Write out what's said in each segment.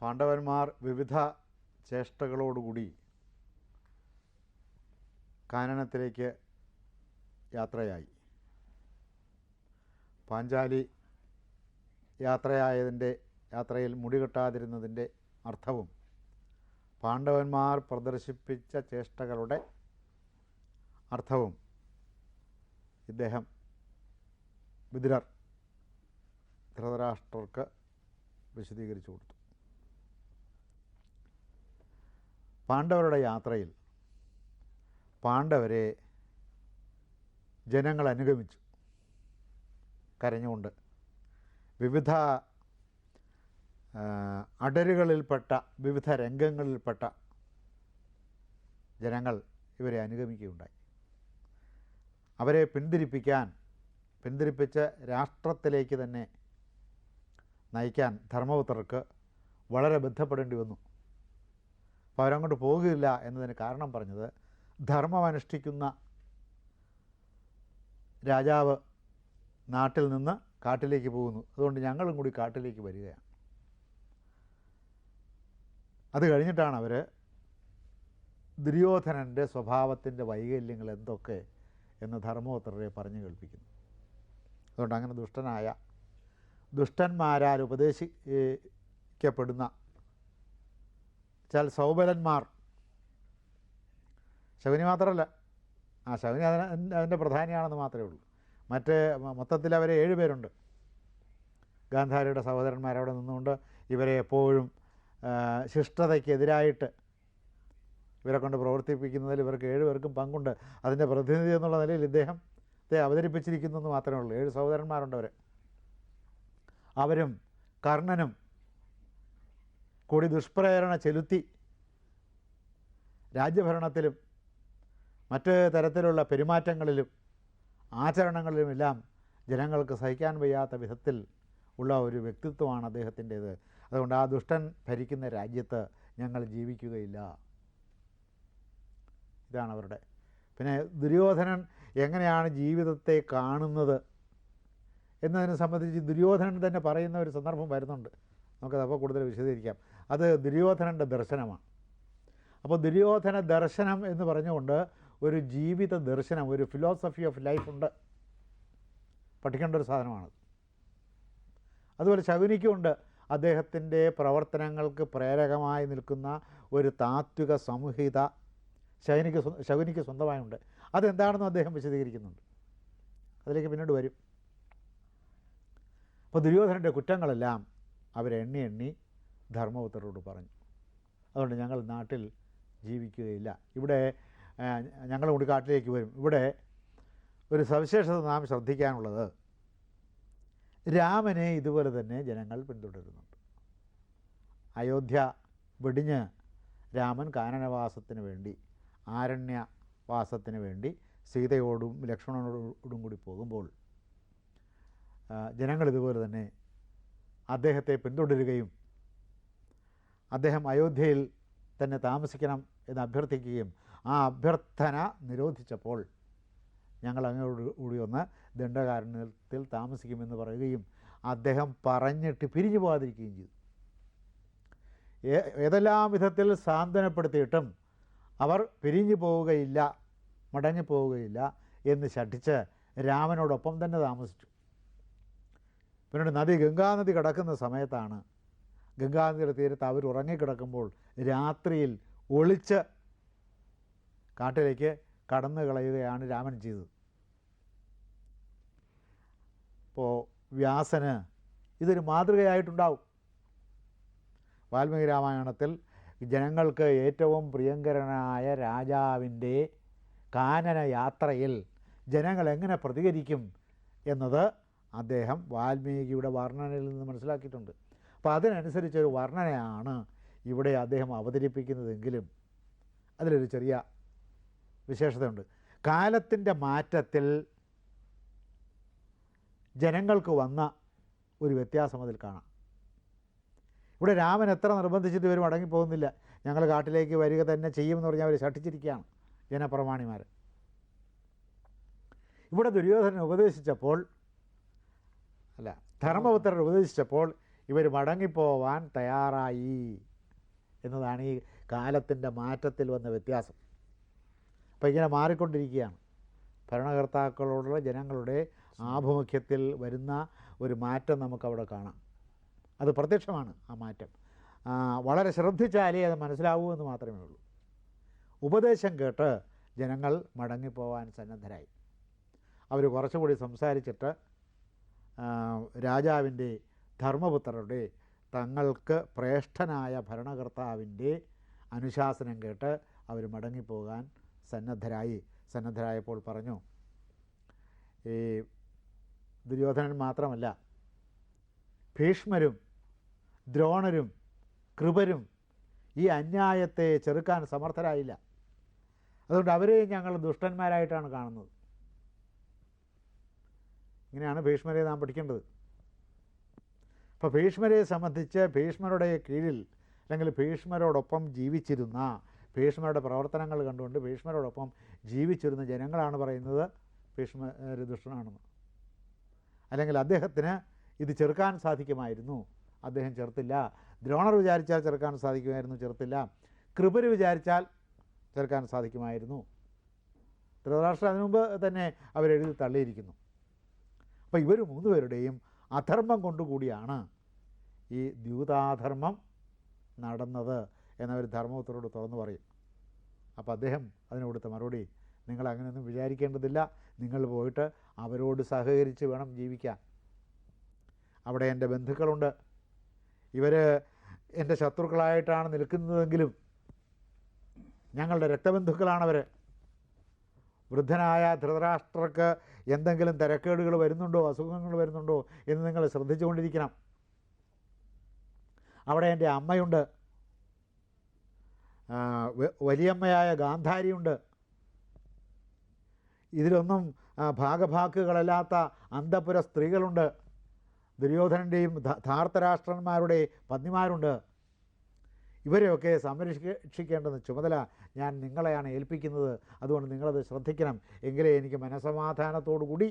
പാണ്ഡവന്മാർ വിവിധ ചേഷ്ടകളോടുകൂടി കാനനത്തിലേക്ക് യാത്രയായി. പാഞ്ചാലി യാത്രയിൽ മുടികെട്ടാതിരുന്നതിൻ്റെ അർത്ഥവും പാണ്ഡവന്മാർ പ്രദർശിപ്പിച്ച ചേഷ്ടകളുടെ അർത്ഥവും ഇദ്ദേഹം വിതുരർ ധൃതരാഷ്ട്രർക്ക് വിശദീകരിച്ചു കൊടുത്തു. പാണ്ഡവരുടെ യാത്രയിൽ പാണ്ഡവരെ ജനങ്ങൾ അനുഗമിച്ചു. കരഞ്ഞുകൊണ്ട് വിവിധ അടരുകളിൽപ്പെട്ട വിവിധ രംഗങ്ങളിൽപ്പെട്ട ജനങ്ങൾ ഇവരെ അനുഗമിക്കുകയുണ്ടായി. അവരെ പിന്തിരിപ്പിച്ച് രാഷ്ട്രത്തിലേക്ക് തന്നെ നയിക്കാൻ ധർമ്മപുത്രർക്ക് വളരെ ബന്ധപ്പെടേണ്ടി വന്നു. അപ്പോൾ അവരങ്ങോട്ട് പോകുകയില്ല എന്നതിന് കാരണം പറഞ്ഞത്, ധർമ്മമനുഷ്ഠിക്കുന്ന രാജാവ് നാട്ടിൽ നിന്ന് കാട്ടിലേക്ക് പോകുന്നു, അതുകൊണ്ട് ഞങ്ങളും കൂടി കാട്ടിലേക്ക് വരികയാണ്. അത് കഴിഞ്ഞിട്ടാണ് അവർ ദുര്യോധനൻ്റെ സ്വഭാവത്തിൻ്റെ വൈകല്യങ്ങൾ എന്തൊക്കെ എന്ന് ധർമ്മപുത്രരെ പറഞ്ഞു കേൾപ്പിക്കുന്നു. അതുകൊണ്ട് അങ്ങനെ ദുഷ്ടന്മാരാൽ ഉപദേശിക്കപ്പെടുന്ന വെച്ചാൽ സൗബലന്മാർ, ശകുനി മാത്രമല്ല, ശകുനി അതിൻ്റെ പ്രധാനിയാണെന്ന് മാത്രമേ ഉള്ളൂ. മൊത്തത്തിൽ അവരെ 7 പേരുണ്ട്. ഗാന്ധാരിയുടെ സഹോദരന്മാരവിടെ നിന്നുകൊണ്ട് ഇവരെ എപ്പോഴും ശിഷ്ടതയ്ക്കെതിരായിട്ട് ഇവരെ കൊണ്ട് പ്രവർത്തിപ്പിക്കുന്നതിൽ ഇവർക്ക് 7 പേർക്കും പങ്കുണ്ട്. അതിൻ്റെ പ്രതിനിധി എന്നുള്ള നിലയിൽ ഇദ്ദേഹത്തെ അവതരിപ്പിച്ചിരിക്കുന്നു എന്ന് മാത്രമേ ഉള്ളൂ. 7 സഹോദരന്മാരുണ്ട്. അവരും കർണനും കൂടി ദുഷ്പ്രേരണ ചെലുത്തി രാജ്യഭരണത്തിലും മറ്റ് തരത്തിലുള്ള പെരുമാറ്റങ്ങളിലും ആചരണങ്ങളിലുമെല്ലാം ജനങ്ങൾക്ക് സഹിക്കാൻ വയ്യാത്ത വിധത്തിൽ ഉള്ള ഒരു വ്യക്തിത്വമാണ് അദ്ദേഹത്തിൻ്റേത്. അതുകൊണ്ട് ആ ദുഷ്ടൻ ഭരിക്കുന്ന രാജ്യത്ത് ഞങ്ങൾ ജീവിക്കുകയില്ല. ഇതാണ് അവരുടെ. പിന്നെ ദുര്യോധനൻ എങ്ങനെയാണ് ജീവിതത്തെ കാണുന്നത് എന്നതിനെ സംബന്ധിച്ച് ദുര്യോധനൻ തന്നെ പറയുന്ന ഒരു സന്ദർഭം വരുന്നുണ്ട്. നമുക്കതപ്പോൾ കൂടുതൽ വിശദീകരിക്കാം. അത് ദുര്യോധനൻ്റെ ദർശനമാണ്. അപ്പോൾ ദുര്യോധന ദർശനം എന്ന് പറഞ്ഞുകൊണ്ട് ഒരു ജീവിത ദർശനം, ഒരു ഫിലോസഫി ഓഫ് ലൈഫ് ഉണ്ട്. പഠിക്കേണ്ട ഒരു സാധനമാണത്. അതുപോലെ ശകുനിക്കുമുണ്ട് അദ്ദേഹത്തിൻ്റെ പ്രവർത്തനങ്ങൾക്ക് പ്രേരകമായി നിൽക്കുന്ന ഒരു താത്വിക സംഹിത ശകുനിക്ക് സ്വന്തമായുണ്ട്. അതെന്താണെന്നും അദ്ദേഹം വിശദീകരിക്കുന്നുണ്ട്. അതിലേക്ക് പിന്നീട് വരും. അപ്പോൾ ദുര്യോധനൻ്റെ കുറ്റങ്ങളെല്ലാം അവരെണ്ണി ധർമ്മപുത്രരോട് പറഞ്ഞു. അതുകൊണ്ട് ഞങ്ങൾ നാട്ടിൽ ജീവിക്കുകയില്ല, ഇവിടെ ഞങ്ങൾ കൂടി കാട്ടിലേക്ക് വരും. ഇവിടെ ഒരു സവിശേഷത നാം ശ്രദ്ധിക്കാനുള്ളത്, രാമനെ ഇതുപോലെ തന്നെ ജനങ്ങൾ പിന്തുടരുന്നുണ്ട്. അയോധ്യ വെടിഞ്ഞ് രാമൻ കാനനവാസത്തിന് വേണ്ടി, ആരണ്യവാസത്തിന് വേണ്ടി സീതയോടും ലക്ഷ്മണനോടും കൂടി പോകുമ്പോൾ ജനങ്ങൾ ഇതുപോലെ തന്നെ അദ്ദേഹത്തെ പിന്തുടരുകയും അദ്ദേഹം അയോധ്യയിൽ തന്നെ താമസിക്കണം എന്ന് അഭ്യർത്ഥിക്കുകയും ആ അഭ്യർത്ഥന നിരോധിച്ചപ്പോൾ ഞങ്ങൾ അങ്ങോട്ട് കൂടി ഒന്ന് ദണ്ഡകാരണ്യത്തിൽ താമസിക്കുമെന്ന് പറയുകയും അദ്ദേഹം പറഞ്ഞിട്ട് പിരിഞ്ഞു പോകാതിരിക്കുകയും ചെയ്തു. ഏതെല്ലാം വിധത്തിൽ സാന്ത്വനപ്പെടുത്തിയിട്ടും അവർ പിരിഞ്ഞു പോവുകയില്ല, മടങ്ങിപ്പോവുകയില്ല എന്ന് ശഠിച്ച് രാമനോടൊപ്പം തന്നെ താമസിച്ചു. പിന്നീട് ഗംഗാനദി കിടക്കുന്ന സമയത്താണ്, ഗംഗാനദിയുടെ തീരത്ത് അവർ ഉറങ്ങിക്കിടക്കുമ്പോൾ രാത്രിയിൽ ഒളിച്ച് കാട്ടിലേക്ക് കടന്നു കളയുകയാണ് രാമൻ ചെയ്തത്. അപ്പോൾ വ്യാസന് ഇതൊരു മാതൃകയായിട്ടുണ്ടാവും. വാൽമീകി രാമായണത്തിൽ ജനങ്ങൾക്ക് ഏറ്റവും പ്രിയങ്കരനായ രാജാവിൻ്റെ കാനന യാത്രയിൽ ജനങ്ങൾ എങ്ങനെ പ്രതികരിക്കും എന്നത് അദ്ദേഹം വാൽമീകിയുടെ വർണ്ണനയിൽ നിന്ന് മനസ്സിലാക്കിയിട്ടുണ്ട്. അപ്പോൾ അതിനനുസരിച്ചൊരു വർണ്ണനയാണ് ഇവിടെ അദ്ദേഹം അവതരിപ്പിക്കുന്നതെങ്കിലും അതിലൊരു ചെറിയ വിശേഷതയുണ്ട്. കാലത്തിൻ്റെ മാറ്റത്തിൽ ജനങ്ങൾക്ക് വന്ന ഒരു വ്യത്യാസം അതിൽ കാണാം. ഇവിടെ രാമൻ എത്ര നിർബന്ധിച്ചിട്ട് ഇവർ മടങ്ങിപ്പോകുന്നില്ല, ഞങ്ങൾ കാട്ടിലേക്ക് വരിക തന്നെ ചെയ്യുമെന്ന് പറഞ്ഞാൽ അവർ ശഠിച്ചിരിക്കുകയാണ് ജനപ്രമാണിമാർ. ഇവിടെ ദുര്യോധനൻ ഉപദേശിച്ചപ്പോൾ, ധർമ്മപുത്രർ ഉപദേശിച്ചപ്പോൾ ഇവർ മടങ്ങിപ്പോവാൻ തയ്യാറായി എന്നതാണ് ഈ കാലത്തിൻ്റെ മാറ്റത്തിൽ വന്ന വ്യത്യാസം. അപ്പോൾ ഇങ്ങനെ മാറിക്കൊണ്ടിരിക്കുകയാണ്. ഭരണകർത്താക്കളോടുള്ള ജനങ്ങളുടെ ആഭിമുഖ്യത്തിൽ വരുന്ന ഒരു മാറ്റം നമുക്കവിടെ കാണാം. അത് പ്രത്യക്ഷമാണ് ആ മാറ്റം. വളരെ ശ്രദ്ധിച്ചാലേ അത് മനസ്സിലാവൂ എന്ന് മാത്രമേ ഉള്ളൂ. ഉപദേശം കേട്ട് ജനങ്ങൾ മടങ്ങിപ്പോവാൻ സന്നദ്ധരായി. അവർ കുറച്ചുകൂടി സംസാരിച്ചിട്ട് രാജാവിൻ്റെ ധർമ്മപുത്രരുടെ തങ്ങൾക്ക് ശ്രേഷ്ഠനായ ഭരണകർത്താവിൻ്റെ അനുശാസനം കേട്ട് അവർ മടങ്ങിപ്പോകാൻ സന്നദ്ധരായപ്പോൾ പറഞ്ഞു, ഈ ദുര്യോധനൻ മാത്രമല്ല, ഭീഷ്മരും ദ്രോണരും കൃപരും ഈ അന്യായത്തെ ചെറുക്കാൻ സമർത്ഥരായില്ല. അതുകൊണ്ട് അവരെയും ഞങ്ങൾ ദുഷ്ടന്മാരായിട്ടാണ് കാണുന്നത്. ഇങ്ങനെയാണ് ഭീഷ്മരെ നാം പഠിക്കേണ്ടത്. അപ്പോൾ ഭീഷ്മരെ സംബന്ധിച്ച് ഭീഷ്മരുടെ കീഴിൽ അല്ലെങ്കിൽ ഭീഷ്മരോടൊപ്പം ജീവിച്ചിരുന്ന, ഭീഷ്മരുടെ പ്രവർത്തനങ്ങൾ കണ്ടുകൊണ്ട് ഭീഷ്മരോടൊപ്പം ജീവിച്ചിരുന്ന ജനങ്ങളാണ് പറയുന്നത് ഭീഷ്മർ ദുഷ്ടനാണെന്ന്. അല്ലെങ്കിൽ അദ്ദേഹത്തിന് ഇത് ചെറുക്കാൻ സാധിക്കുമായിരുന്നു, അദ്ദേഹം ചെറുത്തില്ല. ദ്രോണർ വിചാരിച്ചാൽ ചെറുക്കാൻ സാധിക്കുമായിരുന്നു, ചെറുത്തില്ല. കൃപര് വിചാരിച്ചാൽ ചെറുക്കാൻ സാധിക്കുമായിരുന്നു. ധൃതരാഷ്ട്രം അതിനു മുമ്പ് തന്നെ അവരെഴുതി തള്ളിയിരിക്കുന്നു. അപ്പോൾ ഇവർ 3 പേരുടെയും അധർമ്മം കൊണ്ടുകൂടിയാണ് ഈ ദ്യൂതാധർമ്മം നടന്നത് എന്നവർ ധർമ്മപുത്രരോട് തുറന്നു പറയും. അപ്പോൾ അദ്ദേഹം അതിന് കൊടുത്ത മറുപടി, നിങ്ങൾ അങ്ങനെയൊന്നും വിചാരിക്കേണ്ടതില്ല, നിങ്ങൾ പോയിട്ട് അവരോട് സഹകരിച്ച് വേണം ജീവിക്കാൻ. അവിടെ എൻ്റെ ബന്ധുക്കളുണ്ട്, ഇവർ എൻ്റെ ശത്രുക്കളായിട്ടാണ് നിൽക്കുന്നതെങ്കിലും ഞങ്ങളുടെ രക്തബന്ധുക്കളാണവർ. വൃദ്ധനായ ധൃതരാഷ്ട്രർക്ക് എന്തെങ്കിലും തിരക്കേടുകൾ വരുന്നുണ്ടോ, അസുഖങ്ങൾ വരുന്നുണ്ടോ എന്ന് നിങ്ങൾ ശ്രദ്ധിച്ചുകൊണ്ടിരിക്കണം. അവിടെ എൻ്റെ അമ്മയുണ്ട്, വലിയമ്മയായ ഗാന്ധാരിയുണ്ട്. ഇതിലൊന്നും ഭാഗഭാക്കുകളല്ലാത്ത അന്തഃപുര സ്ത്രീകളുണ്ട്. ദുര്യോധനൻ്റെയും ധാർത്തരാഷ്ട്രന്മാരുടെ പത്നിമാരുണ്ട്. ഇവരെയൊക്കെ സംരക്ഷിക്കേണ്ടുന്ന ചുമതല ഞാൻ നിങ്ങളെയാണ് ഏൽപ്പിക്കുന്നത്. അതുകൊണ്ട് നിങ്ങളത് ശ്രദ്ധിക്കണം. എങ്കിലേ എനിക്ക് മനസമാധാനത്തോടു കൂടി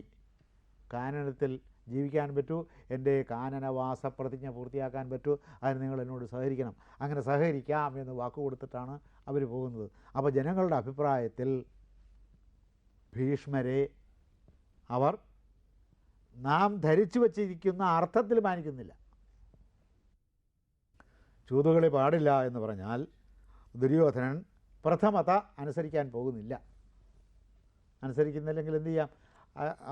കാനനത്തിൽ ജീവിക്കാൻ പറ്റൂ, എൻ്റെ കാനനവാസ പ്രതിജ്ഞ പൂർത്തിയാക്കാൻ പറ്റൂ. അതിന് നിങ്ങൾ എന്നോട് സഹകരിക്കണം. അങ്ങനെ സഹകരിക്കാം എന്ന് വാക്കുകൊടുത്തിട്ടാണ് അവർ പോകുന്നത്. അപ്പോൾ ജനങ്ങളുടെ അഭിപ്രായത്തിൽ ഭീഷ്മരെ അവർ നാം ധരിച്ചു വച്ചിരിക്കുന്ന അർത്ഥത്തിൽ മാനിക്കുന്നില്ല. ചൂതുകളി പാടില്ല എന്ന് പറഞ്ഞാൽ ദുര്യോധനൻ പ്രഥമത അനുസരിക്കാൻ പോകുന്നില്ല. അനുസരിക്കുന്നില്ലെങ്കിൽ എന്തു ചെയ്യാം?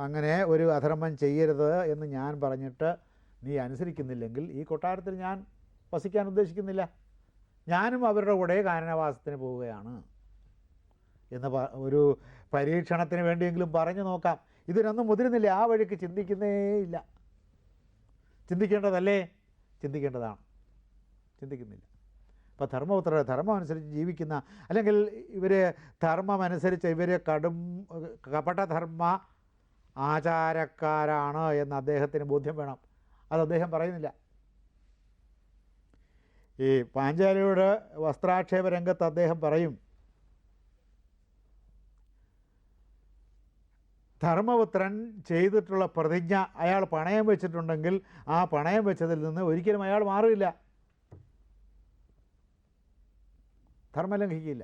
അങ്ങനെ ഒരു അധർമ്മം ചെയ്യരുത് എന്ന് ഞാൻ പറഞ്ഞിട്ട് നീ അനുസരിക്കുന്നില്ലെങ്കിൽ ഈ കൊട്ടാരത്തിൽ ഞാൻ വസിക്കാൻ ഉദ്ദേശിക്കുന്നില്ല, ഞാനും അവരുടെ കൂടെ കാനനവാസത്തിന് പോവുകയാണ് എന്ന് ഒരു പരീക്ഷണത്തിന് വേണ്ടിയെങ്കിലും പറഞ്ഞു നോക്കാം. ഇതിനൊന്നും മുതിരുന്നില്ല, ആ വഴിക്ക് ചിന്തിക്കുന്നേയില്ല. ചിന്തിക്കേണ്ടതല്ലേ? ചിന്തിക്കേണ്ടതാണ്, ചിന്തിക്കുന്നില്ല. അപ്പോൾ ധർമ്മപുത്രരെ ധർമ്മം അനുസരിച്ച് ജീവിക്കുന്ന, അല്ലെങ്കിൽ ഇവർ ധർമ്മമനുസരിച്ച് ഇവർ കപടധർമ്മ ആചാരക്കാരാണ് എന്ന് അദ്ദേഹത്തിന് ബോധ്യം വേണം. അത് അദ്ദേഹം പറയുന്നില്ല. ഈ പാഞ്ചാലിയുടെ വസ്ത്രാക്ഷേപ രംഗത്ത് അദ്ദേഹം പറയും, ധർമ്മപുത്രൻ ചെയ്തിട്ടുള്ള പ്രതിജ്ഞ അയാൾ പണയം വെച്ചിട്ടുണ്ടെങ്കിൽ ആ പണയം വെച്ചതിൽ നിന്ന് ഒരിക്കലും അയാൾ മാറില്ല, ധർമ്മം ലംഘിക്കില്ല,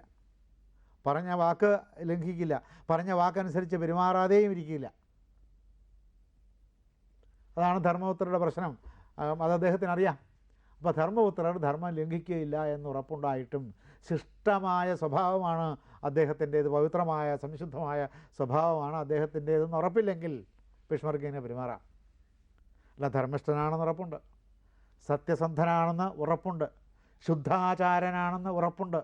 പറഞ്ഞ വാക്ക് ലംഘിക്കില്ല, പറഞ്ഞ വാക്കനുസരിച്ച് പെരുമാറാതെയും ഇരിക്കില്ല. അതാണ് ധർമ്മപുത്രരുടെ പ്രശ്നം. അത് അദ്ദേഹത്തിന് അറിയാം. അപ്പോൾ ധർമ്മപുത്രർ ധർമ്മം ലംഘിക്കുകയില്ല എന്നുറപ്പുണ്ടായിട്ടും ശിഷ്ടമായ സ്വഭാവമാണ് അദ്ദേഹത്തിൻ്റേത്, പവിത്രമായ സംശുദ്ധമായ സ്വഭാവമാണ് അദ്ദേഹത്തിൻ്റേതെന്ന് ഉറപ്പില്ലെങ്കിൽ ഭീഷ്മർക്ക് ഇങ്ങനെ പെരുമാറാം. അല്ല, ധർമ്മിഷ്ഠനാണെന്ന് ഉറപ്പുണ്ട്, സത്യസന്ധനാണെന്ന് ഉറപ്പുണ്ട്, ശുദ്ധാചാരനാണെന്ന് ഉറപ്പുണ്ട്,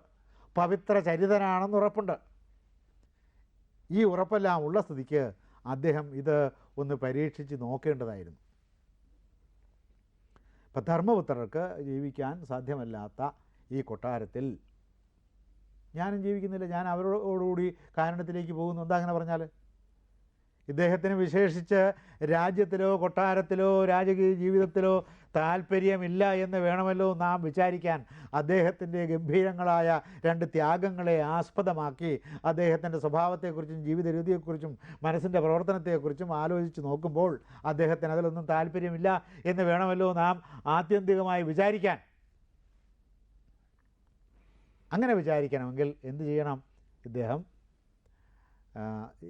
പവിത്ര ചരിതനാണെന്ന് ഉറപ്പുണ്ട്. ഈ ഉറപ്പെല്ലാം ഉള്ള സ്ഥിതിക്ക് അദ്ദേഹം ഇത് ഒന്ന് പരീക്ഷിച്ച് നോക്കേണ്ടതായിരുന്നു. ഇപ്പം ധർമ്മപുത്രർക്ക് ജീവിക്കാൻ സാധ്യമല്ലാത്ത ഈ കൊട്ടാരത്തിൽ ഞാനും ജീവിക്കുന്നില്ല, ഞാൻ അവരോടുകൂടി കാനനത്തിലേക്ക് പോകുന്നു. എന്താ അങ്ങനെ പറഞ്ഞാൽ? ഇദ്ദേഹത്തിന് വിശേഷിച്ച് രാജ്യത്തിലോ കൊട്ടാരത്തിലോ രാജകീയ ജീവിതത്തിലോ താല്പര്യമില്ല എന്ന് വേണമല്ലോ നാം വിചാരിക്കാൻ. അദ്ദേഹത്തിൻ്റെ ഗംഭീരങ്ങളായ 2 ത്യാഗങ്ങളെ ആസ്പദമാക്കി അദ്ദേഹത്തിൻ്റെ സ്വഭാവത്തെക്കുറിച്ചും ജീവിത രീതിയെക്കുറിച്ചും മനസ്സിൻ്റെ പ്രവർത്തനത്തെക്കുറിച്ചും ആലോചിച്ച് നോക്കുമ്പോൾ അദ്ദേഹത്തിന് അതിലൊന്നും താല്പര്യമില്ല എന്ന് വേണമല്ലോ നാം ആത്യന്തികമായി വിചാരിക്കാൻ. അങ്ങനെ വിചാരിക്കണമെങ്കിൽ എന്ത് ചെയ്യണം? ഇദ്ദേഹം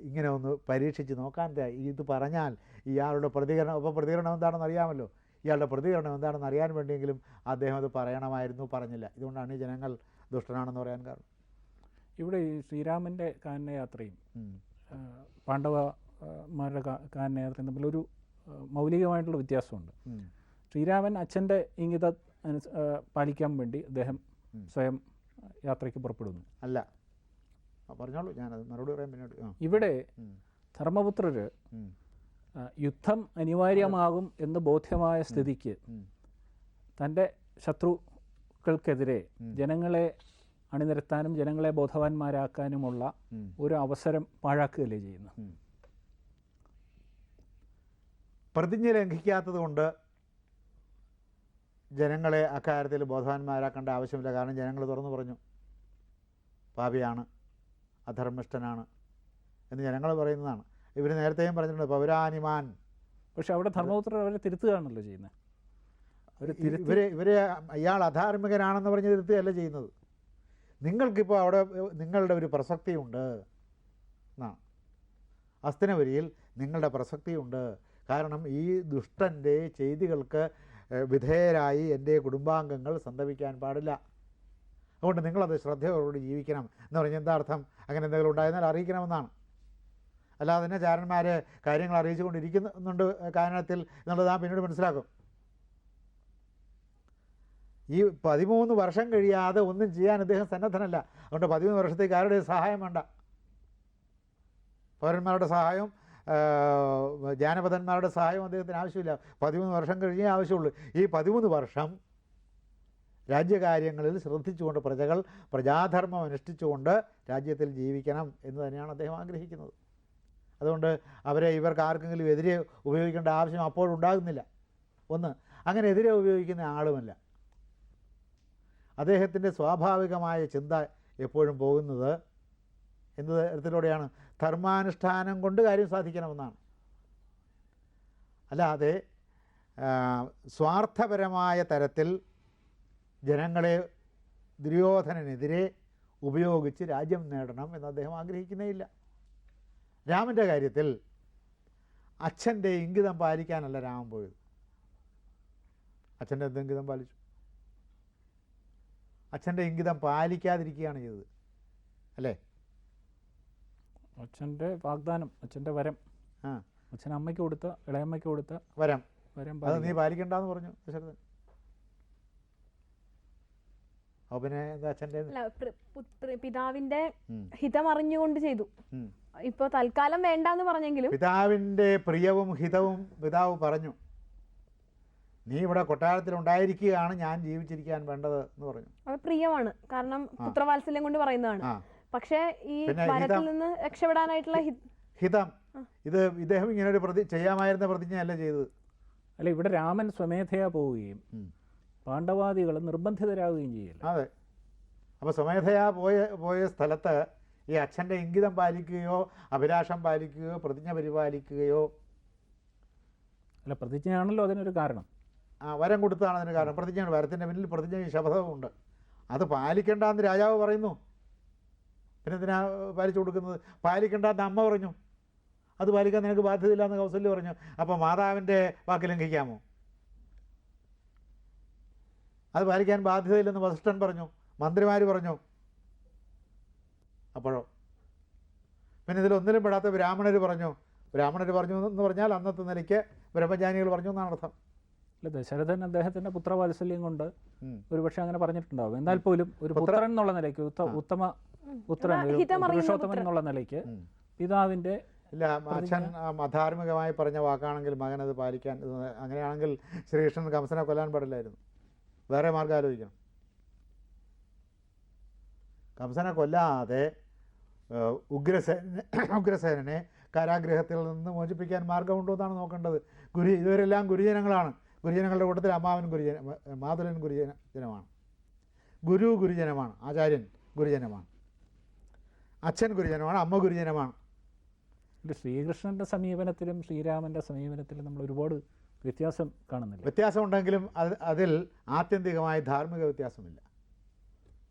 ഇങ്ങനെ ഒന്ന് പരീക്ഷിച്ച് നോക്കാൻ. ഇത് പറഞ്ഞാൽ ഇയാളുടെ പ്രതികരണം, പ്രതികരണം എന്താണെന്ന് അറിയാമല്ലോ. ഇയാളുടെ പ്രതികരണം എന്താണെന്ന് അറിയാൻ വേണ്ടിയെങ്കിലും അദ്ദേഹം അത് പറയണമായിരുന്നു, പറഞ്ഞില്ല. ഇതുകൊണ്ടാണ് ഈ ജനങ്ങൾ ദുഷ്ടനാണെന്ന് പറയാൻ കാരണം. ഇവിടെ ഈ ശ്രീരാമൻ്റെ കാനനയാത്രയും പാണ്ഡവന്മാരുടെ കാനനയാത്രയും തമ്മിലൊരു മൗലികമായിട്ടുള്ള വ്യത്യാസമുണ്ട്. ശ്രീരാമൻ അച്ഛൻ്റെ ഇംഗിതം പാലിക്കാൻ വേണ്ടി അദ്ദേഹം സ്വയം യാത്രയ്ക്ക് പുറപ്പെടുന്നു. അല്ല, പറഞ്ഞോളൂ, ഞാനത് മറുപടി പറയാൻ പിന്നീട്. ഇവിടെ ധർമ്മപുത്രർ യുദ്ധം അനിവാര്യമാകും എന്ന് ബോധ്യമായ സ്ഥിതിക്ക് തൻ്റെ ശത്രുക്കൾക്കെതിരെ ജനങ്ങളെ അണിനിരത്താനും ജനങ്ങളെ ബോധവാന്മാരാക്കാനുമുള്ള ഒരു അവസരം പാഴാക്കുകയല്ലേ ചെയ്യുന്നത്. പ്രതിജ്ഞ ലംഘിക്കാത്തത് കൊണ്ട് ജനങ്ങളെ അക്കാര്യത്തിൽ ബോധവാന്മാരാക്കേണ്ട ആവശ്യമില്ല. കാരണം ജനങ്ങൾ തുറന്നു പറഞ്ഞു, പാപിയാണ്, അധർമ്മിഷ്ഠനാണ് എന്ന് ജനങ്ങൾ പറയുന്നതാണ്. ഇവർ നേരത്തെയും പറഞ്ഞിട്ടുണ്ട്, പൗരാനിമാൻ. പക്ഷെ അവിടെ ധർമ്മപുത്രർ അവരെ തിരുത്തുകയാണല്ലോ ചെയ്യുന്നത്. ഇവരെ ഇയാൾ അധാർമികനാണെന്ന് പറഞ്ഞ് തിരുത്തുകയല്ല ചെയ്യുന്നത്. നിങ്ങൾക്കിപ്പോൾ അവിടെ നിങ്ങളുടെ ഒരു പ്രസക്തിയുണ്ട് എന്നാണ്. ഹസ്തിനപുരിയിൽ നിങ്ങളുടെ പ്രസക്തിയുണ്ട്. കാരണം ഈ ദുഷ്ടൻ്റെ ചെയ്തികൾക്ക് വിധേയരായി എൻ്റെ കുടുംബാംഗങ്ങൾ സന്തപിക്കാൻ പാടില്ല. അതുകൊണ്ട് നിങ്ങളത് ശ്രദ്ധയോടുകൂടി ജീവിക്കണം എന്ന് പറഞ്ഞാൽ എന്താ അർത്ഥം? അങ്ങനെ എന്തെങ്കിലും ഉണ്ടായിരുന്നാൽ അറിയിക്കണമെന്നാണ്. അല്ലാതെ തന്നെ ചാരന്മാർ കാര്യങ്ങൾ അറിയിച്ചു കൊണ്ടിരിക്കുന്നുണ്ട് കാനനത്തിൽ എന്നുള്ളത് നാം പിന്നീട് മനസ്സിലാക്കും. ഈ 13 വർഷം കഴിയാതെ ഒന്നും ചെയ്യാൻ അദ്ദേഹം സന്നദ്ധനല്ല. അതുകൊണ്ട് 13 വർഷത്തേക്ക് ആരുടെയും സഹായം വേണ്ട. പൗരന്മാരുടെ സഹായവും ജാനപദന്മാരുടെ സഹായവും അദ്ദേഹത്തിന് ആവശ്യമില്ല. 13 വർഷം കഴിഞ്ഞേ ആവശ്യമുള്ളൂ. ഈ 13 വർഷം രാജ്യകാര്യങ്ങളിൽ ശ്രദ്ധിച്ചുകൊണ്ട് പ്രജകൾ പ്രജാധർമ്മം അനുഷ്ഠിച്ചുകൊണ്ട് രാജ്യത്തിൽ ജീവിക്കണം എന്ന് തന്നെയാണ് അദ്ദേഹം ആഗ്രഹിക്കുന്നത്. അതുകൊണ്ട് അവരെ ഇവർക്ക് ആർക്കെങ്കിലും എതിരെ ഉപയോഗിക്കേണ്ട ആവശ്യം അപ്പോഴുണ്ടാകുന്നില്ല. ഒന്ന്, അങ്ങനെ എതിരെ ഉപയോഗിക്കുന്ന ആളുമല്ല. അദ്ദേഹത്തിൻ്റെ സ്വാഭാവികമായ ചിന്ത എപ്പോഴും പോകുന്നത് എന്ത് തരത്തിലൂടെയാണ്? ധർമാനുഷ്ഠാനം കൊണ്ട് കാര്യം സാധിക്കണമെന്നാണ്. അല്ലാതെ സ്വാർത്ഥപരമായ തരത്തിൽ ജനങ്ങളെ ദുര്യോധനനെതിരെ ഉപയോഗിച്ച് രാജ്യം നേടണം എന്ന് അദ്ദേഹം ആഗ്രഹിക്കുന്നേയില്ല. രാമൻ്റെ കാര്യത്തിൽ അച്ഛൻ്റെ ഇംഗിതം പാലിക്കാനല്ല രാമൻ പോയത്. അച്ഛൻ്റെ എന്ത് ഇംഗിതം പാലിച്ചു? അച്ഛൻ്റെ ഇംഗിതം പാലിക്കാതിരിക്കുകയാണ് ചെയ്തത്, അല്ലേ? അച്ഛൻ്റെ വാഗ്ദാനം, അച്ഛൻ്റെ വരം, അച്ഛൻ അമ്മയ്ക്ക് കൊടുത്ത, ഇളയമ്മയ്ക്ക് കൊടുത്ത വരം അത് നീ പാലിക്കണ്ടെന്ന് പറഞ്ഞു ദശരഥൻ. പിന്നെ അച്ഛൻ്റെ പിതാവിന്റെ ഹിതം അറിഞ്ഞുകൊണ്ട് ചെയ്തു. ഇപ്പൊ തൽക്കാലം വേണ്ടെന്ന് പറഞ്ഞെങ്കിലും പിതാവിന്റെ പ്രിയവും ഹിതവും പിതാവ് പറഞ്ഞു. നീ ഇവിടെ കൊട്ടാരത്തിൽ ഉണ്ടായിരിക്കുകയാണ്, ഞാൻ ജീവിച്ചിരിക്കാൻ വേണ്ടത് എന്ന് പറഞ്ഞു. അത് പ്രിയമാണ്, കാരണം പുത്രവാത്സല്യം കൊണ്ട് പറയുന്നതാണ്. പക്ഷേ ഈ മരത്തിൽ നിന്ന് രക്ഷപ്പെടാനായിട്ടുള്ള ഹിതം, ഇത് ഇദ്ദേഹം ഇങ്ങനെ ഒരു ചെയ്യാമായിരുന്ന പ്രതിജ്ഞയല്ല ചെയ്തത്. അല്ല, ഇവിടെ രാമൻ സ്വമേധയാ പോവുകയും പാണ്ഡവാദികൾ നിർബന്ധിതരാകുകയും ചെയ്യില്ല. അതെ. അപ്പോൾ സ്വമേധയാ പോയ സ്ഥലത്ത് ഈ അച്ഛൻ്റെ ഇംഗിതം പാലിക്കുകയോ അഭിലാഷം പാലിക്കുകയോ പ്രതിജ്ഞ പരിപാലിക്കുകയോ അല്ല, പ്രതിജ്ഞയാണല്ലോ അതിനൊരു കാരണം. വരം കൊടുത്തതാണ് അതിന് കാരണം. പ്രതിജ്ഞയാണ്. വരത്തിൻ്റെ പിന്നിൽ പ്രതിജ്ഞയും ശപഥവുമുണ്ട്. അത് പാലിക്കേണ്ടെന്ന് രാജാവ് പറയുന്നു. പിന്നെ എന്തിനാ പാലിച്ചു കൊടുക്കുന്നത്? പാലിക്കേണ്ടെന്ന് അമ്മ പറഞ്ഞു. അത് പാലിക്കാൻ നിനക്ക് ബാധ്യതയില്ല എന്ന് കൗസല്യ പറഞ്ഞു. അപ്പോൾ മാതാവിൻ്റെ വാക്ക് ലംഘിക്കാമോ? അത് പാലിക്കാൻ ബാധ്യതയില്ലെന്ന് വസിഷ്ഠൻ പറഞ്ഞു, മന്ത്രിമാർ പറഞ്ഞു. അപ്പോഴോ പിന്നെ ഇതിലൊന്നിലും പെടാത്ത ബ്രാഹ്മണർ പറഞ്ഞു. ബ്രാഹ്മണർ പറഞ്ഞു എന്ന് പറഞ്ഞാൽ അന്നത്തെ നിലയ്ക്ക് ബ്രഹ്മജ്ഞാനികൾ പറഞ്ഞു എന്നാണ് അർത്ഥം. അല്ല, ദശരഥൻ അദ്ദേഹത്തിൻ്റെ പുത്രവാത്സല്യം കൊണ്ട് ഒരുപക്ഷെ അങ്ങനെ പറഞ്ഞിട്ടുണ്ടാവും. എന്നാൽ പോലും ഒരു പുത്രൻ എന്നുള്ള നിലയ്ക്ക്, ഉത്തമ പുത്രൻ, പുരുഷോത്തമൻ എന്നുള്ള നിലയ്ക്ക് പിതാവിൻ്റെ ഇല്ല, അച്ഛൻ അധാർമികമായി പറഞ്ഞ വാക്കാണെങ്കിൽ മകനത് പാലിക്കാൻ, അങ്ങനെയാണെങ്കിൽ ശ്രീകൃഷ്ണൻ കംസനെ കൊല്ലാൻ പാടില്ലായിരുന്നു. വേറെ മാർഗം ആലോചിക്കണം. കംസനെ കൊല്ലാതെ ഉഗ്രസേനനെ കാരാഗ്രഹത്തിൽ നിന്ന് മോചിപ്പിക്കാൻ മാർഗമുണ്ടോ എന്നാണ് നോക്കേണ്ടത്. ഇവരെല്ലാം ഗുരുജനങ്ങളാണ്. ഗുരുജനങ്ങളുടെ കൂട്ടത്തിൽ അമ്മാവൻ മാതുലൻ ഗുരുജനമാണ്, ഗുരുജനമാണ്, ആചാര്യൻ ഗുരുജനമാണ്, അച്ഛൻ ഗുരുജനമാണ്, അമ്മ ഗുരുജനമാണ്. ശ്രീകൃഷ്ണൻ്റെ സമീപനത്തിലും ശ്രീരാമൻ്റെ സമീപനത്തിലും നമ്മൾ ഒരുപാട് വ്യത്യാസം കാണുന്നില്ല. വ്യത്യാസമുണ്ടെങ്കിലും അതിൽ ആത്യന്തികമായ ധാർമ്മിക വ്യത്യാസമില്ല.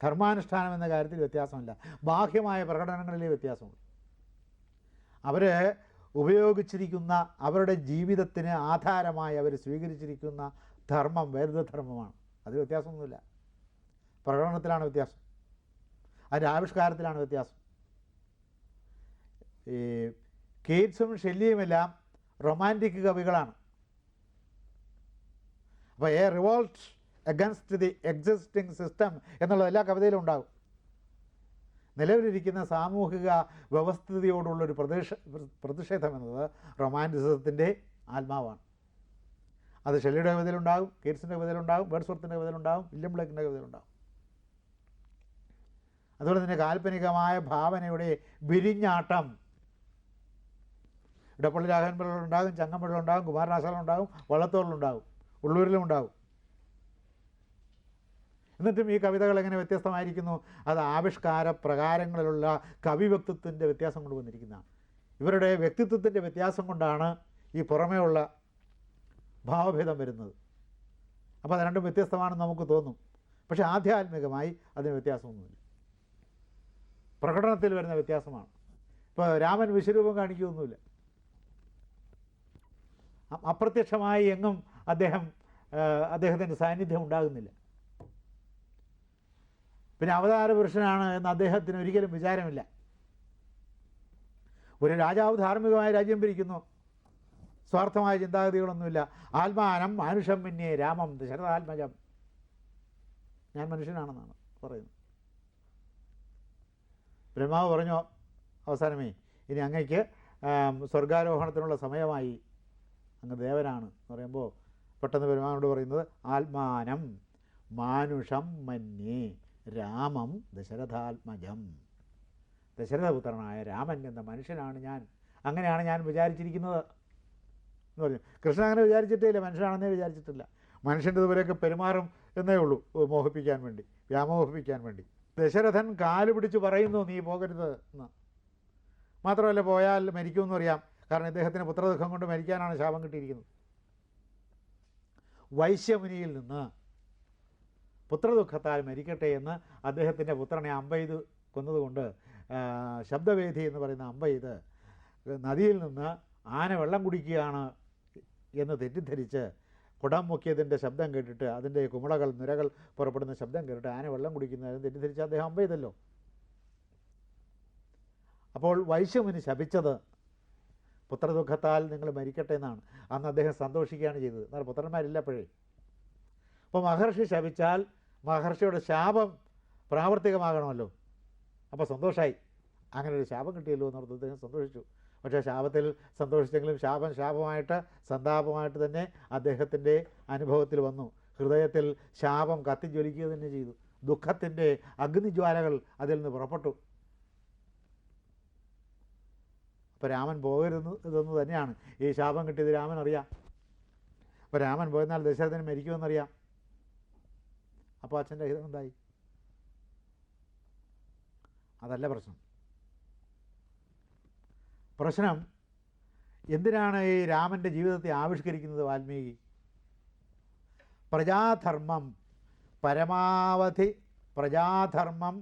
ധർമാനുഷ്ഠാനം എന്ന കാര്യത്തിൽ വ്യത്യാസമില്ല. ബാഹ്യമായ പ്രകടനങ്ങളിലെ വ്യത്യാസമുണ്ട്. അവർ ഉപയോഗിച്ചിരിക്കുന്ന അവരുടെ ജീവിതത്തിന് ആധാരമായി അവർ സ്വീകരിച്ചിരിക്കുന്ന ധർമ്മം വേദധർമ്മമാണ്. അതിൽ വ്യത്യാസമൊന്നുമില്ല. പ്രകടനത്തിലാണ് വ്യത്യാസം, അതിൻ്റെ ആവിഷ്കാരത്തിലാണ് വ്യത്യാസം. ഈ കീറ്റ്സും ഷെല്ലിയുമെല്ലാം റൊമാൻറ്റിക് കവികളാണ്. അപ്പോൾ A revolt against the existing system എന്നുള്ളത് എല്ലാ കവിതയിലും ഉണ്ടാകും. നിലവിലിരിക്കുന്ന സാമൂഹിക വ്യവസ്ഥിതിയോടുള്ളൊരു പ്രതിഷേധം എന്നത് റൊമാൻറ്റിസത്തിൻ്റെ ആത്മാവാണ്. അത് ഷെല്ലിയുടെ കവിതയിലുണ്ടാകും, കീറ്റ്സിൻ്റെ കവിതയിലുണ്ടാകും, വേർഡ്സ്വർത്തിൻ്റെ കവിതയിലുണ്ടാകും, വില്യം ബ്ലേക്കിൻ്റെ കവിതയിലുണ്ടാകും. അതുപോലെ തന്നെ കാൽപ്പനികമായ ഭാവനയുടെ വിരിഞ്ഞാട്ടം ഇടപ്പള്ളി രാഘവൻപിള്ളയിലുണ്ടാകും, ചങ്ങമ്പള്ളിയിലുണ്ടാകും, കുമാരനാശാനുണ്ടാകും, വള്ളത്തോളിലുണ്ടാകും, ഉള്ളൂരിലും ഉണ്ടാകും. എന്നിട്ടും ഈ കവിതകൾ എങ്ങനെ വ്യത്യസ്തമായിരിക്കുന്നു? അത് ആവിഷ്കാര പ്രകാരങ്ങളിലുള്ള കവിവ്യക്തിത്വത്തിൻ്റെ വ്യത്യാസം കൊണ്ട് വന്നിരിക്കുന്നതാണ്. ഇവരുടെ വ്യക്തിത്വത്തിൻ്റെ വ്യത്യാസം കൊണ്ടാണ് ഈ പുറമേയുള്ള ഭാവഭേദം വരുന്നത്. അപ്പോൾ അത് രണ്ടും വ്യത്യസ്തമാണെന്ന് നമുക്ക് തോന്നും. പക്ഷേ ആധ്യാത്മികമായി അതിന് വ്യത്യാസമൊന്നുമില്ല. പ്രകടനത്തിൽ വരുന്ന വ്യത്യാസമാണ്. ഇപ്പോൾ രാമൻ വിശ്വരൂപം കാണിക്കുകയൊന്നുമില്ല. അപ്രത്യക്ഷമായി എങ്ങും അദ്ദേഹത്തിൻ്റെ സാന്നിധ്യം ഉണ്ടാകുന്നില്ല. പിന്നെ അവതാര പുരുഷനാണ് എന്ന് അദ്ദേഹത്തിന് ഒരിക്കലും വിചാരമില്ല. ഒരു രാജാവ് ധാർമ്മികമായ രാജ്യം ഭരിക്കുന്നു, സ്വാർത്ഥമായ ചിന്താഗതികളൊന്നുമില്ല. ആത്മാനം മാനുഷം മന്യേ രാമം ദശരഥാത്മജം, ഞാൻ മനുഷ്യനാണെന്നാണ് പറയുന്നത്. ബ്രഹ്മാവ് പറഞ്ഞു അവസാനമേ, ഇനി അങ്ങയ്ക്ക് സ്വർഗാരോഹണത്തിനുള്ള സമയമായി, അങ്ങ് ദേവനാണ് എന്ന് പറയുമ്പോൾ പെട്ടെന്ന് ബ്രഹ്മാവിനോട് പറയുന്നത് ആത്മാനം മാനുഷം മന്യേ രാമം ദശരഥാത്മജം, ദശരഥപുത്രനായ രാമൻ എന്ന മനുഷ്യനാണ് ഞാൻ, അങ്ങനെയാണ് ഞാൻ വിചാരിച്ചിരിക്കുന്നത് എന്ന് പറഞ്ഞു. കൃഷ്ണൻ അങ്ങനെ വിചാരിച്ചിട്ടേ ഇല്ല, മനുഷ്യനാണെന്നേ വിചാരിച്ചിട്ടില്ല. മനുഷ്യൻ്റെ ഇതുവരെയൊക്കെ പെരുമാറും എന്നേ ഉള്ളൂ, മോഹിപ്പിക്കാൻ വേണ്ടി, വ്യാമോഹിപ്പിക്കാൻ വേണ്ടി. ദശരഥൻ കാല് പിടിച്ച് പറയുന്നു നീ പോകരുത് എന്ന്. മാത്രമല്ല പോയാൽ മരിക്കുമെന്ന് അറിയാം, കാരണം ഇദ്ദേഹത്തിന് പുത്രദുഃഖം കൊണ്ട് മരിക്കാനാണ് ശാപം കിട്ടിയിരിക്കുന്നത്. വൈശ്യമുനിയിൽ നിന്ന് പുത്രദുഃഖത്താൽ മരിക്കട്ടെ എന്ന് അദ്ദേഹത്തിൻ്റെ പുത്രനെ അമ്പെയ്ത് കൊന്നതുകൊണ്ട് ശബ്ദവേദി എന്ന് പറയുന്ന അമ്പെയ്ത് നദിയിൽ നിന്ന് ആന വെള്ളം കുടിക്കുകയാണ് എന്ന് തെറ്റിദ്ധരിച്ച് കുടം മുക്കിയതിൻ്റെ ശബ്ദം കേട്ടിട്ട്, അതിൻ്റെ കുമിളകൾ നുരകൾ പുറപ്പെടുന്ന ശബ്ദം കേട്ടിട്ട് ആന വെള്ളം കുടിക്കുന്നതിന് തെറ്റിദ്ധരിച്ച് അദ്ദേഹം അമ്പെയ്തല്ലോ. അപ്പോൾ വൈശ്യമുനി ശപിച്ചത് പുത്രദുഃഖത്താൽ നിങ്ങൾ മരിക്കട്ടെ എന്നാണ്. അന്ന് അദ്ദേഹം സന്തോഷിക്കുകയാണ് ചെയ്തത്, എന്നാൽ പുത്രന്മാരില്ലപ്പോഴേ. അപ്പോൾ മഹർഷി ശപിച്ചാൽ മഹർഷിയുടെ ശാപം പ്രാവർത്തികമാകണമല്ലോ. അപ്പോൾ സന്തോഷമായി, അങ്ങനെ ഒരു ശാപം കിട്ടിയല്ലോ എന്നോർത്ത് അദ്ദേഹം സന്തോഷിച്ചു. പക്ഷേ ശാപത്തിൽ സന്തോഷിച്ചെങ്കിലും ശാപമായിട്ട് സന്താപമായിട്ട് തന്നെ അദ്ദേഹത്തിൻ്റെ അനുഭവത്തിൽ വന്നു. ഹൃദയത്തിൽ ശാപം കത്തിജ്വലിക്കുക തന്നെ ചെയ്തു. ദുഃഖത്തിൻ്റെ അഗ്നിജ്വാലകൾ അതിൽ നിന്ന് പുറപ്പെട്ടു. അപ്പോൾ രാമൻ പോകരുത് ഇതെന്ന് തന്നെയാണ് ഈ ശാപം കിട്ടിയത് രാമൻ അറിയാം. അപ്പോൾ രാമൻ പോയെന്നാൽ ദശരഥൻ മരിക്കുമെന്നറിയാം. അപ്പോൾ അച്ഛൻ്റെ ഹിതം എന്തായി? അതല്ല പ്രശ്നം. പ്രശ്നം എന്തിനാണ് ഈ രാമൻ്റെ ജീവിതത്തെ ആവിഷ്കരിക്കുന്നത് വാൽമീകി? പ്രജാധർമ്മം, പരമാവധി പ്രജാധർമ്മം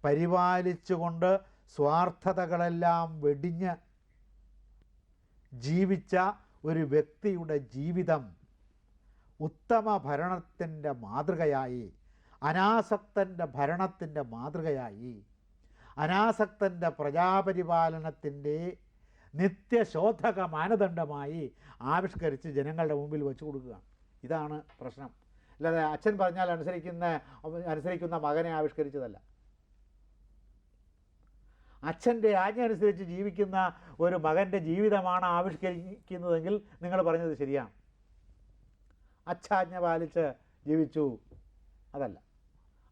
പരിപാലിച്ചുകൊണ്ട് സ്വാർത്ഥതകളെല്ലാം വെടിഞ്ഞ് ജീവിച്ച ഒരു വ്യക്തിയുടെ ജീവിതം ഉത്തമ ഭരണത്തിൻ്റെ മാതൃകയായി, അനാസക്തൻ്റെ ഭരണത്തിൻ്റെ മാതൃകയായി, അനാസക്തൻ്റെ പ്രജാപരിപാലനത്തിൻ്റെ നിത്യശോധക മാനദണ്ഡമായി ആവിഷ്കരിച്ച് ജനങ്ങളുടെ മുമ്പിൽ വെച്ചു കൊടുക്കുകയാണ്. ഇതാണ് പ്രശ്നം. അല്ലാതെ അച്ഛൻ പറഞ്ഞാൽ അനുസരിക്കുന്ന മകനെ ആവിഷ്കരിച്ചതല്ല. അച്ഛൻ്റെ ആജ്ഞ അനുസരിച്ച് ജീവിക്കുന്ന ഒരു മകൻ്റെ ജീവിതമാണ് ആവിഷ്കരിക്കുന്നതെങ്കിൽ നിങ്ങൾ പറഞ്ഞത് ശരിയാണ്. അച്ഛാജ്ഞ പാലിച്ച് ജീവിച്ചു, അതല്ല.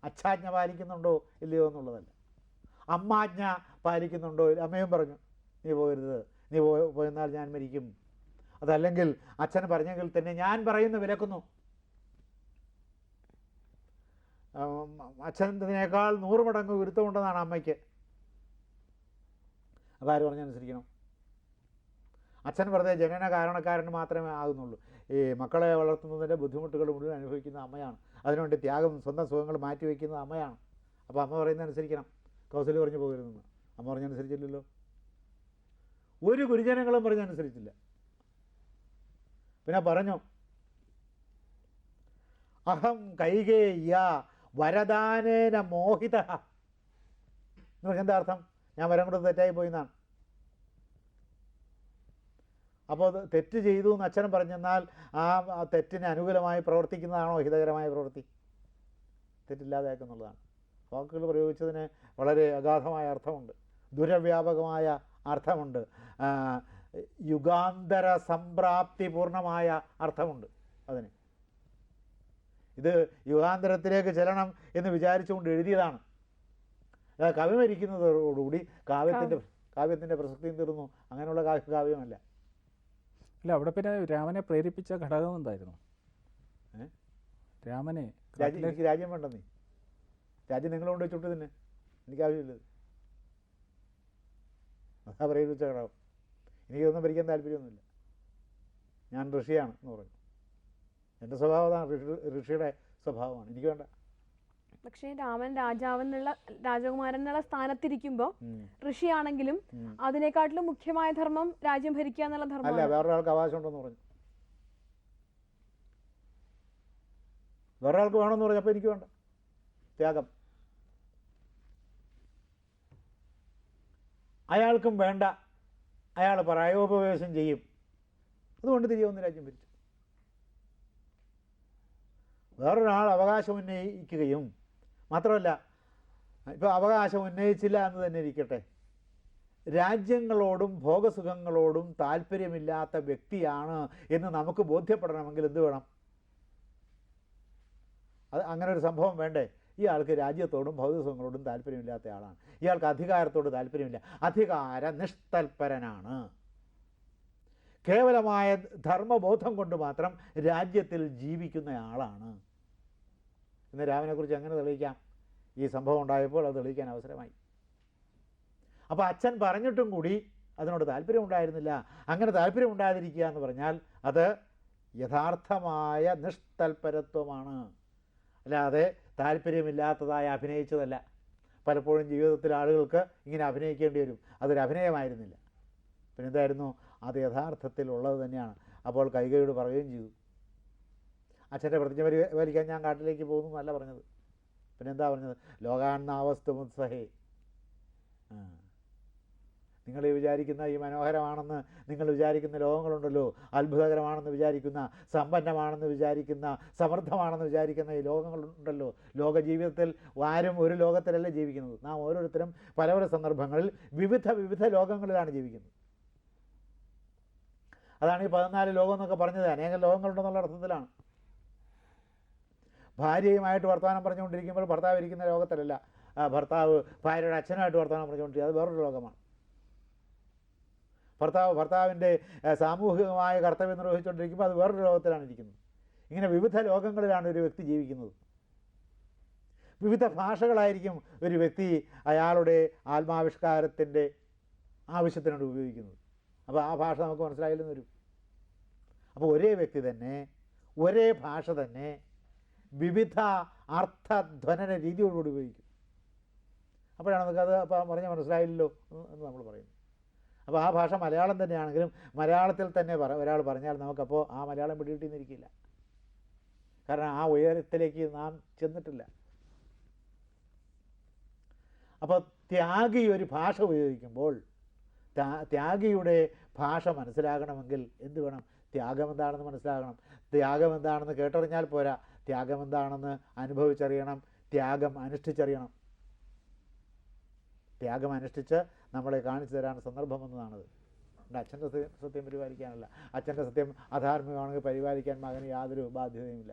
അച്ഛാജ്ഞ പാലിക്കുന്നുണ്ടോ ഇല്ലയോ എന്നുള്ളതല്ല. അമ്മാജ്ഞ പാലിക്കുന്നുണ്ടോ? അമ്മയും പറഞ്ഞു നീ പോകരുത്, നീ പോയെന്നാൽ ഞാൻ മരിക്കും. അതല്ലെങ്കിൽ അച്ഛൻ പറഞ്ഞെങ്കിൽ തന്നെ ഞാൻ പറയുന്നു വിലക്കുന്നു. അച്ഛനേക്കാൾ 100 മടങ്ങ് ഗുരുത്വമുണ്ടെന്നാണ് അമ്മയ്ക്ക്. അപ്പോൾ ആര് പറഞ്ഞനുസരിക്കണം? അച്ഛൻ വെറുതെ ജനന കാരണക്കാരന് മാത്രമേ ആകുന്നുള്ളൂ. ഈ മക്കളെ വളർത്തുന്നതിൻ്റെ ബുദ്ധിമുട്ടുകൾ മുഴുവൻ അനുഭവിക്കുന്ന അമ്മയാണ്. അതിനുവേണ്ടി ത്യാഗം, സ്വന്തം സുഖങ്ങൾ മാറ്റിവെക്കുന്നത് അമ്മയാണ്. അപ്പോൾ അമ്മ പറയുന്നത് അനുസരിക്കണം. കൗസല്യ പറഞ്ഞു പോകരുതെന്ന് അമ്മ പറഞ്ഞനുസരിച്ചില്ലല്ലോ. ഒരു ഗുരുജനങ്ങളും പറഞ്ഞനുസരിച്ചില്ല. പിന്നെ പറഞ്ഞു, അഹം കൈകേയ വരദാനേന മോഹിത എന്ന് പറഞ്ഞാൽ എന്താ അർത്ഥം? ഞാൻ വരം കൊണ്ട് തെറ്റായി പോയി എന്നാണ്. അപ്പോൾ അത് തെറ്റ് ചെയ്തു എന്ന് അച്ഛൻ പറഞ്ഞെന്നാൽ ആ തെറ്റിന് അനുകൂലമായി പ്രവർത്തിക്കുന്നതാണോ ഹിതകരമായ പ്രവൃത്തി? തെറ്റില്ലാതാക്കുന്നുള്ളതാണ്. വാക്കുകൾ പ്രയോഗിച്ചതിന് വളരെ അഗാധമായ അർത്ഥമുണ്ട്, ദുരവ്യാപകമായ അർത്ഥമുണ്ട്, യുഗാന്തര സംപ്രാപ്തി പൂർണ്ണമായ അർത്ഥമുണ്ട് അതിന്. ഇത് യുഗാന്തരത്തിലേക്ക് ചെല്ലണം എന്ന് വിചാരിച്ചുകൊണ്ട് എഴുതിയതാണ്. കവി മരിക്കുന്നതോടുകൂടി കാവ്യത്തിൻ്റെ പ്രസക്തിയും തീർന്നു. അങ്ങനെയുള്ള കാവ്യമല്ല. അല്ല, അവിടെ പിന്നെ രാമനെ പ്രേരിപ്പിച്ച ഘടകം എന്തായിരുന്നു? രാമനെ എനിക്ക് രാജ്യം വേണ്ടെന്നേ, രാജ്യം നിങ്ങളുകൊണ്ട് ചുട്ടു തന്നെ, എനിക്കാവശ്യമില്ലത്. അതാ പ്രേരിപ്പിച്ച ഘടകം. എനിക്കൊന്നും ഭരിക്കാൻ താല്പര്യമൊന്നുമില്ല, ഞാൻ ഋഷിയാണ് എന്ന് പറഞ്ഞു. എൻ്റെ സ്വഭാവം അതാണ്, ഋഷിയുടെ സ്വഭാവമാണ്, എനിക്ക് വേണ്ട. പക്ഷേ രാമൻ രാജകുമാരൻ എന്നുള്ള സ്ഥാനത്തിരിക്കുമ്പോൾ ഋഷിയാണെങ്കിലും അതിനെക്കാട്ടിലും മുഖ്യമായ ധർമ്മം രാജ്യം ഭരിക്കുക എന്നുള്ള ധർമ്മം അല്ല. വേറൊരാൾക്ക് അവകാശം ഉണ്ടെന്ന് പറഞ്ഞു, വേറൊരാൾക്ക് വേണമെന്ന് പറഞ്ഞപ്പോൾ എനിക്ക് വേണ്ട. ത്യാഗം. അയാൾക്കും വേണ്ട, അയാൾ പ്രായോപവേശം ചെയ്യും, അതുകൊണ്ട് തിരികെ വന്ന് രാജ്യം ഭരിച്ചു. വേറൊരാൾ അവകാശം ഉന്നയിക്കുകയും മാത്രമല്ല, ഇപ്പോൾ അവകാശം ഉന്നയിച്ചില്ല എന്ന് തന്നെ ഇരിക്കട്ടെ, രാജ്യങ്ങളോടും ഭോഗസുഖങ്ങളോടും താല്പര്യമില്ലാത്ത വ്യക്തിയാണ് എന്ന് നമുക്ക് ബോധ്യപ്പെടണമെങ്കിൽ എന്ത് വേണം? അത് അങ്ങനെ ഒരു സംഭവം വേണ്ടേ? ഇയാൾക്ക് രാജ്യത്തോടും ഭൗതികസുഖങ്ങളോടും താല്പര്യമില്ലാത്ത ആളാണ്, ഇയാൾക്ക് അധികാരത്തോട് താല്പര്യമില്ല, അധികാര നിഷ്തൽപരനാണ്, കേവലമായ ധർമ്മബോധം കൊണ്ട് മാത്രം രാജ്യത്തിൽ ജീവിക്കുന്ന ആളാണ് എന്ന് രാമനെക്കുറിച്ച് എങ്ങനെ തെളിയിക്കാം? ഈ സംഭവം ഉണ്ടായപ്പോൾ അത് തെളിയിക്കാൻ അവസരമായി. അപ്പോൾ അച്ഛൻ പറഞ്ഞിട്ടും കൂടി അതിനോട് താല്പര്യം ഉണ്ടായിരുന്നില്ല. അങ്ങനെ താല്പര്യം ഉണ്ടാതിരിക്കുക എന്ന് പറഞ്ഞാൽ അത് യഥാർത്ഥമായ നിഷ്തൽപരത്വമാണ്, അല്ലാതെ താല്പര്യമില്ലാത്തതായി അഭിനയിച്ചതല്ല. പലപ്പോഴും ജീവിതത്തിൽ ആളുകൾക്ക് ഇങ്ങനെ അഭിനയിക്കേണ്ടി വരും, അതൊരു അഭിനയമായിരുന്നില്ല. പിന്നെ എന്തായിരുന്നു? അത് യഥാർത്ഥത്തിലുള്ളത് തന്നെയാണ്. അപ്പോൾ കൈകയോട് പറയുകയും ചെയ്തു, അച്ഛൻ്റെ പ്രതിജ്ഞ വലിക്കാൻ ഞാൻ കാട്ടിലേക്ക് പോകുന്നു എന്നല്ല പറഞ്ഞത്. പിന്നെ എന്താ പറഞ്ഞത്? ലോകാന്നാവസ്തുമുത്സഹേ, നിങ്ങൾ ഈ വിചാരിക്കുന്ന ഈ മനോഹരമാണെന്ന് നിങ്ങൾ വിചാരിക്കുന്ന ലോകങ്ങളുണ്ടല്ലോ, അത്ഭുതകരമാണെന്ന് വിചാരിക്കുന്ന, സമ്പന്നമാണെന്ന് വിചാരിക്കുന്ന, സമൃദ്ധമാണെന്ന് വിചാരിക്കുന്ന ഈ ലോകങ്ങളുണ്ടല്ലോ, ലോക ജീവിതത്തിൽ ആരും ഒരു ലോകത്തിലല്ല ജീവിക്കുന്നത്. നാം ഓരോരുത്തരും പല പല സന്ദർഭങ്ങളിൽ വിവിധ ലോകങ്ങളിലാണ് ജീവിക്കുന്നത്. അതാണ് ഈ 14 ലോകം എന്നൊക്കെ പറഞ്ഞത്. അനേകം ലോകങ്ങളുണ്ടെന്നുള്ള അർത്ഥത്തിലാണ്. ഭാര്യയുമായിട്ട് വർത്തമാനം പറഞ്ഞുകൊണ്ടിരിക്കുമ്പോൾ ഭർത്താവ് ഇരിക്കുന്ന ലോകത്തിലല്ല, ഭർത്താവ് ഭാര്യയുടെ അച്ഛനുമായിട്ട് വർത്തമാനം പറഞ്ഞുകൊണ്ടിരിക്കുക, അത് വേറൊരു ലോകമാണ്. ഭർത്താവിൻ്റെ സാമൂഹികമായ കർത്തവ്യം നിർവഹിച്ചുകൊണ്ടിരിക്കുമ്പോൾ അത് വേറൊരു ലോകത്തിലാണ് ഇരിക്കുന്നത്. ഇങ്ങനെ വിവിധ ലോകങ്ങളിലാണ് ഒരു വ്യക്തി ജീവിക്കുന്നത്. വിവിധ ഭാഷകളായിരിക്കും ഒരു വ്യക്തി അയാളുടെ ആത്മാവിഷ്കാരത്തിൻ്റെ ആവശ്യത്തിനോട് ഉപയോഗിക്കുന്നത്. അപ്പോൾ ആ ഭാഷ നമുക്ക് മനസ്സിലായില്ലെന്ന് വരും. അപ്പോൾ ഒരേ വ്യക്തി തന്നെ, ഒരേ ഭാഷ തന്നെ വിവിധ അർത്ഥധ്വനന രീതിയോടുകൂടി ഉപയോഗിക്കും. അപ്പോഴാണ് നമുക്കത് പറഞ്ഞാൽ മനസ്സിലായില്ലല്ലോ എന്ന് നമ്മൾ പറയുന്നു. അപ്പോൾ ആ ഭാഷ മലയാളം തന്നെയാണെങ്കിലും മലയാളത്തിൽ തന്നെ ഒരാൾ പറഞ്ഞാൽ നമുക്കപ്പോൾ ആ മലയാളം പിടികിട്ടിന്നിരിക്കില്ല. കാരണം ആ ഉയരത്തിലേക്ക് നാം ചെന്നിട്ടില്ല. അപ്പോൾ ത്യാഗി ഒരു ഭാഷ ഉപയോഗിക്കുമ്പോൾ ത്യാഗിയുടെ ഭാഷ മനസ്സിലാകണമെങ്കിൽ എന്ത് വേണം? ത്യാഗം എന്താണെന്ന് മനസ്സിലാകണം. ത്യാഗം എന്താണെന്ന് കേട്ടറിഞ്ഞാൽ പോരാ, ത്യാഗം എന്താണെന്ന് അനുഭവിച്ചറിയണം, ത്യാഗം അനുഷ്ഠിച്ചറിയണം. ത്യാഗം അനുഷ്ഠിച്ച് നമ്മളെ കാണിച്ചു തരാൻ സന്ദർഭമെന്നതാണത്. അച്ഛൻ്റെ സത്യം പരിപാലിക്കാനല്ല. അച്ഛൻ്റെ സത്യം അധാർമികമാണെങ്കിൽ പരിപാലിക്കാൻ മകന് യാതൊരു ബാധ്യതയുമില്ല.